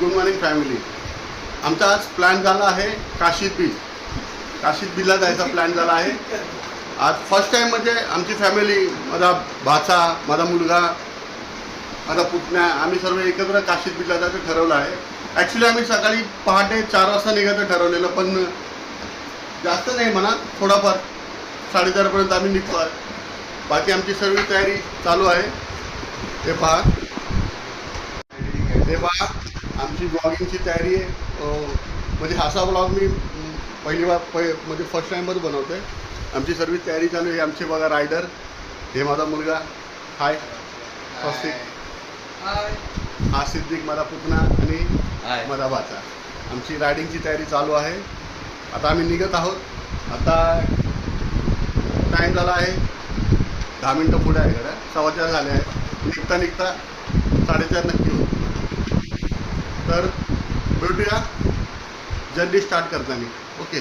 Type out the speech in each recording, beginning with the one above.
Good morning family. आमचा आज plan झाला आहे काशीद बीचला जायचा प्लॅन झाला आहे. आज फर्स्ट टाईम म्हणजे आमची फॅमिली, माझा भाचा, माझा मुलगा, माझा पुतण्या, आम्ही सर्व एकत्र काशीद बीचला जायचं ठरवलं आहे. ॲक्च्युली आम्ही सकाळी पहाटे 4 वाजता निघायचं ठरवलेलं, पण जास्त नाही म्हणा, थोडाफार 4:30पर्यंत आम्ही निघतो आहे. बाकी आमची सर्व तयारी चालू आहे. हे पहा आमची ब्लॉगिंगची तयारी आहे. म्हणजे असा ब्लॉग मी म्हणजे फर्स्ट टाईमच बनवतो आहे. आमची सर्व तयारी चालू आहे. आमचे बघा रायडर, हे माझा मुलगा, हाय स्वस्तिक, हा सिद्दीक माझा पुतणा आणि माझा भाचा. आमची रायडिंगची तयारी चालू आहे. आता आम्ही निघत आहोत. आता टाईम झाला आहे 10 मिनटं पुढे आहे. 4:15 झाले आहे. निघता 4:30 नक्की होत. तर भेटूया जर्नी स्टार्ट करताना. ओके.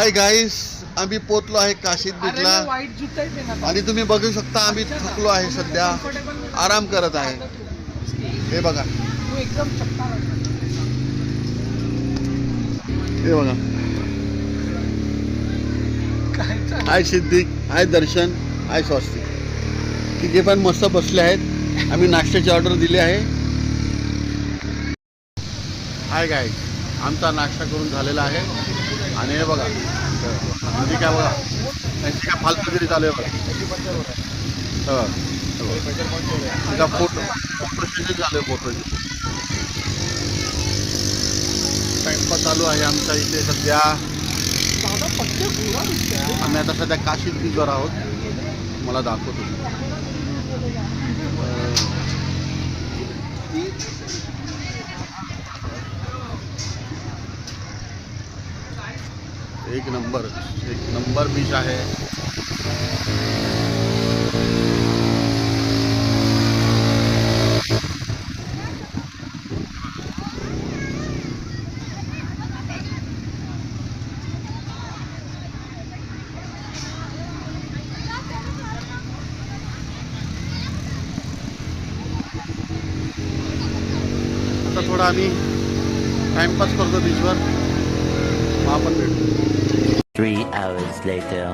हाय गाईस, आम्ही पोचलो आहे काशीद बीचला वाईट जुता आहे ते ना. आणि तुम्ही बघू शकता आम्ही थकलो आहे सध्या, आराम करत आहे. हे बघा, तू एकदम चक्का हे बघा. हाय सिद्दीक, हाय दर्शन, हाय स्वस्तिक. तिघे पण मस्त बसले आहेत. आम्ही नाश्त्याची ऑर्डर दिली आहे. हाय गाईस, आमचा नाश्ता करून झालेला आहे आणि हे बघा म्हणजे काय बघा त्यांची काय फालतूगिरी चालू आहे बघा. फोटो सेशन झालं, फोटो टाइमपास चालू आहे आमचा इथे सध्या. आम्ही आता सध्या काशीद बीचवर आहोत. मला दाखवतो. एक नंबर बीच आहे. आता थोडा आम्ही टाइमपास करतो बीचवर. मग आपण भेटू. 3 hours later.